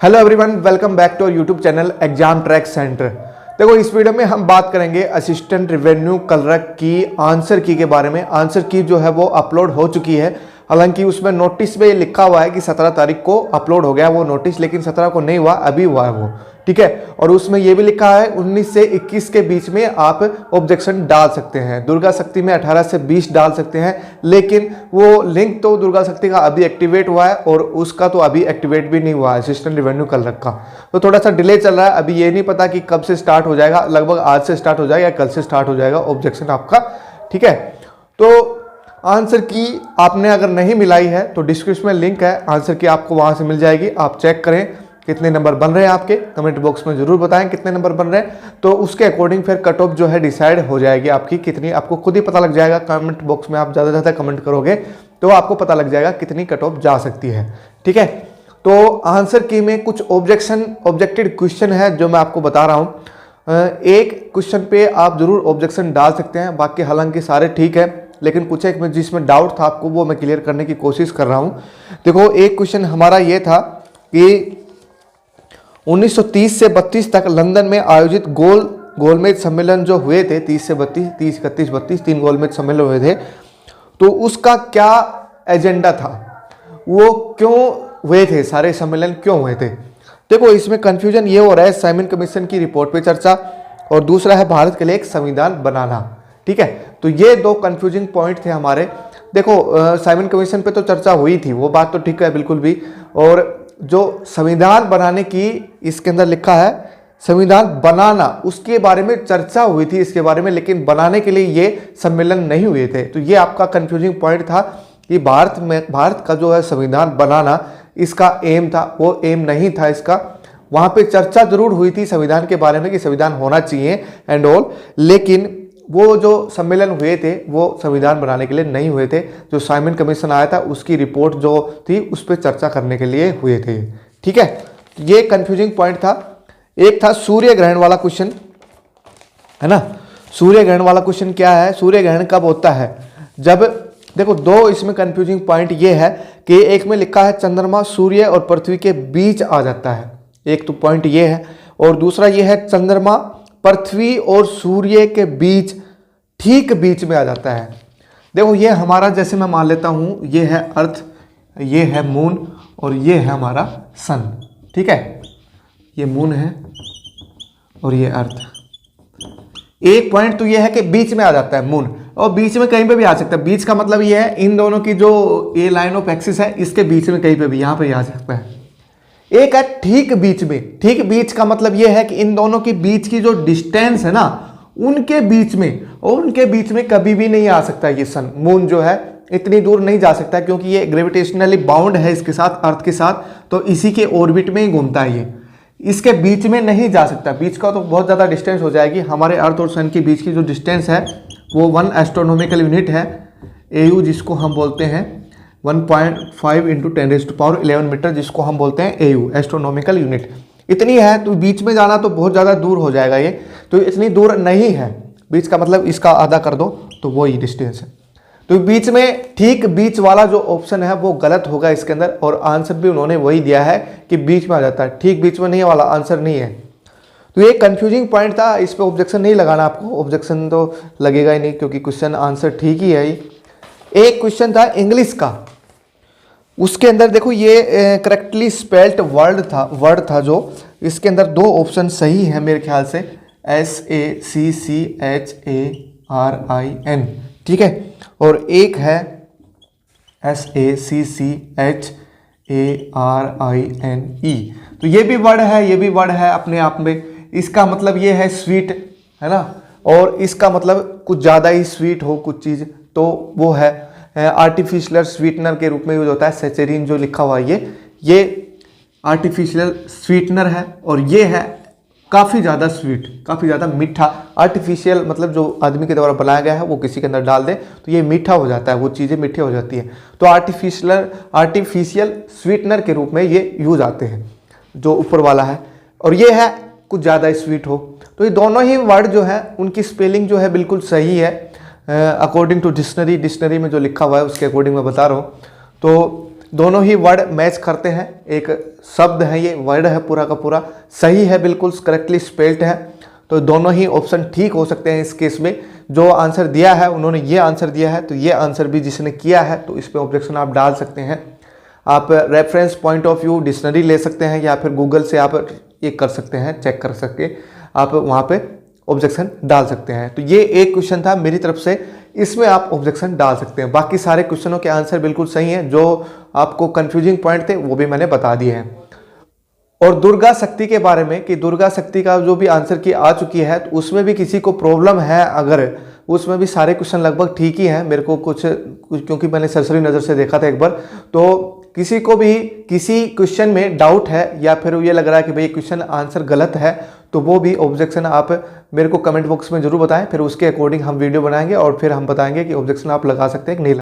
Hello everyone, welcome back to our YouTube channel exam track centre. देखो, इस video में हम बात करेंगे असिस्टेंट रेवेन्यू क्लर्क की आंसर की के बारे में। आंसर की जो है वो अपलोड हो चुकी है। हालांकि उसमें नोटिस में लिखा हुआ है कि 17 तारीख को अपलोड हो गया वो नोटिस, लेकिन 17 को नहीं हुआ, अभी हुआ है वो। ठीक है, और उसमें ये भी लिखा है 19 से 21 के बीच में आप ऑब्जेक्शन डाल सकते हैं। दुर्गा शक्ति में 18 से 20 डाल सकते हैं, लेकिन वो लिंक तो दुर्गा शक्ति का अभी एक्टिवेट हुआ है और उसका तो अभी एक्टिवेट भी नहीं हुआ है असिस्टेंट रेवेन्यू क्लर्क का। तो थोड़ा सा डिले चल रहा है। अभी ये नहीं पता कि कब से स्टार्ट हो जाएगा, लगभग आज से स्टार्ट हो जाएगा या कल से स्टार्ट हो जाएगा ऑब्जेक्शन आपका। ठीक है, तो आंसर की आपने अगर नहीं मिलाई है तो डिस्क्रिप्शन में लिंक है, आंसर की आपको वहां से मिल जाएगी। आप चेक करें कितने नंबर बन रहे हैं आपके, कमेंट बॉक्स में जरूर बताएं कितने नंबर बन रहे हैं। तो उसके अकॉर्डिंग फिर कट ऑफ जो है डिसाइड हो जाएगी आपकी कितनी, आपको खुद ही पता लग जाएगा। कमेंट बॉक्स में आप ज़्यादा से ज़्यादा कमेंट करोगे तो आपको पता लग जाएगा कितनी कट ऑफ जा सकती है। ठीक है, तो आंसर की में कुछ ऑब्जेक्टेड क्वेश्चन है जो मैं आपको बता रहा हूँ। एक क्वेश्चन पे आप जरूर ऑब्जेक्शन डाल सकते हैं, बाकी हालांकि सारे ठीक है, लेकिन कुछ एक में जिसमें डाउट था आपको वो मैं क्लियर करने की कोशिश कर रहा हूँ। देखो, एक क्वेश्चन हमारा ये था कि 1930 से 32 तक लंदन में आयोजित गोलमेज सम्मेलन जो हुए थे, 30 से 32, 30, 31, 32 तीन गोलमेज सम्मेलन हुए थे, तो उसका क्या एजेंडा था, वो क्यों हुए थे, सारे सम्मेलन क्यों हुए थे। देखो, इसमें कंफ्यूजन ये हो रहा है, साइमन कमीशन की रिपोर्ट पे चर्चा और दूसरा है भारत के लिए एक संविधान बनाना। ठीक है, तो ये दो कंफ्यूजिंग पॉइंट थे हमारे। देखो, साइमन कमीशन पे तो चर्चा हुई थी, वो बात तो ठीक है बिल्कुल भी। और जो संविधान बनाने की इसके अंदर लिखा है, संविधान बनाना, उसके बारे में चर्चा हुई थी इसके बारे में, लेकिन बनाने के लिए ये सम्मेलन नहीं हुए थे। तो ये आपका कंफ्यूजिंग पॉइंट था कि भारत का जो है संविधान बनाना इसका एम था, वो एम नहीं था इसका। वहां पे चर्चा जरूर हुई थी संविधान के बारे में कि संविधान होना चाहिए एंड ऑल, लेकिन वो जो सम्मेलन हुए थे वो संविधान बनाने के लिए नहीं हुए थे। जो साइमन कमीशन आया था उसकी रिपोर्ट जो थी उस पर चर्चा करने के लिए हुए थे। ठीक है, ये कंफ्यूजिंग पॉइंट था। एक था सूर्य ग्रहण वाला क्वेश्चन, है ना। सूर्य ग्रहण वाला क्वेश्चन क्या है, सूर्य ग्रहण कब होता है, जब, देखो दो इसमें कंफ्यूजिंग पॉइंट ये है कि एक में लिखा है चंद्रमा सूर्य और पृथ्वी के बीच आ जाता है, एक तो पॉइंट ये है, और दूसरा ये है चंद्रमा पृथ्वी और सूर्य के बीच, ठीक बीच में आ जाता है। देखो, ये हमारा, जैसे मैं मान लेता हूं, ये है अर्थ, ये है मून और ये है हमारा सन। ठीक है, ये मून है और ये अर्थ। एक पॉइंट तो ये है कि बीच में आ जाता है मून, और बीच में कहीं पे भी आ सकता है। बीच का मतलब ये है इन दोनों की जो ये लाइन ऑफ एक्सिस है इसके बीच में कहीं पे भी, यहां पे आ सकता है। एक है ठीक बीच में। ठीक बीच का मतलब यह है कि इन दोनों के बीच की जो डिस्टेंस है ना, उनके बीच में, और उनके बीच में कभी भी नहीं आ सकता ये सन, मून जो है इतनी दूर नहीं जा सकता, क्योंकि ये ग्रेविटेशनली बाउंड है इसके साथ, अर्थ के साथ, तो इसी के ऑर्बिट में ही घूमता है ये, इसके बीच में नहीं जा सकता। बीच का तो बहुत ज़्यादा डिस्टेंस हो जाएगी। हमारे अर्थ और सन के बीच की जो डिस्टेंस है वो 1 एस्ट्रोनॉमिकल यूनिट है, AU, जिसको हम बोलते हैं 1.5 × 10⁻11 मीटर, जिसको हम बोलते हैं AU, एस्ट्रोनॉमिकल यूनिट। इतनी है, तो बीच में जाना तो बहुत ज़्यादा दूर हो जाएगा ये, तो इतनी दूर नहीं है। बीच का मतलब इसका आधा कर दो तो वो ही डिस्टेंस है। तो बीच में, ठीक बीच वाला जो ऑप्शन है वो गलत होगा इसके अंदर, और आंसर भी उन्होंने वही दिया है कि बीच में आ जाता है, ठीक बीच में नहीं वाला आंसर नहीं है। तो ये कंफ्यूजिंग पॉइंट था, इस पर ऑब्जेक्शन नहीं लगाना आपको, ऑब्जेक्शन तो लगेगा ही नहीं क्योंकि क्वेश्चन आंसर ठीक ही है। एक क्वेश्चन था इंग्लिश का, उसके अंदर देखो ये करेक्टली स्पेल्ड वर्ड था जो, इसके अंदर दो ऑप्शन सही है मेरे ख्याल से, SACCHARIN, ठीक है, और एक है SACCHARINE। तो ये भी वर्ड है, ये भी वर्ड है अपने आप में। इसका मतलब ये है स्वीट, है ना, और इसका मतलब कुछ ज़्यादा ही स्वीट हो कुछ चीज़, तो वो है आर्टिफिशियल स्वीटनर के रूप में यूज होता है। सेचेरिन जो लिखा हुआ है ये आर्टिफिशियल स्वीटनर है, और ये है काफ़ी ज़्यादा स्वीट, काफ़ी ज़्यादा मीठा। आर्टिफिशियल मतलब जो आदमी के द्वारा बनाया गया है वो किसी के अंदर डाल दे तो ये मीठा हो जाता है, वो चीज़ें मीठी हो जाती हैं। तो आर्टिफिशियल स्वीटनर के रूप में ये यूज आते हैं, जो ऊपर वाला है, और ये है कुछ ज़्यादा स्वीट हो। तो ये दोनों ही वर्ड जो है उनकी स्पेलिंग जो है बिल्कुल सही है, अकॉर्डिंग टू डिक्शनरी में जो लिखा हुआ है उसके अकॉर्डिंग मैं बता रहा हूँ। तो दोनों ही वर्ड मैच करते हैं, एक शब्द है, ये वर्ड है पूरा का पूरा सही है, बिल्कुल करेक्टली स्पेल्ड है, तो दोनों ही ऑप्शन ठीक हो सकते हैं। इस केस में जो आंसर दिया है उन्होंने ये आंसर दिया है, तो ये आंसर भी जिसने किया है तो इस पर ऑब्जेक्शन आप डाल सकते हैं। आप reference point of view dictionary ले सकते हैं या फिर गूगल से आप ये कर सकते हैं, चेक कर सके आप वहाँ पे ऑब्जेक्शन डाल सकते हैं। तो ये एक क्वेश्चन था मेरी तरफ से, इसमें आप ऑब्जेक्शन डाल सकते हैं। बाकी सारे क्वेश्चनों के आंसर बिल्कुल सही हैं, जो आपको कंफ्यूजिंग पॉइंट थे वो भी मैंने बता दिए हैं। और दुर्गा शक्ति के बारे में कि दुर्गा शक्ति का जो भी आंसर की आ चुकी है तो उसमें भी किसी को प्रॉब्लम है, अगर उसमें भी सारे क्वेश्चन लगभग ठीक ही हैं, मेरे को कुछ क्योंकि मैंने सरसरी नज़र से देखा था एक बार, तो किसी को भी किसी क्वेश्चन में डाउट है या फिर ये लग रहा है कि भाई क्वेश्चन आंसर गलत है, तो वो भी ऑब्जेक्शन आप मेरे को कमेंट बॉक्स में जरूर बताएं, फिर उसके अकॉर्डिंग हम वीडियो बनाएंगे और फिर हम बताएंगे कि ऑब्जेक्शन आप लगा सकते हैं कि नहीं।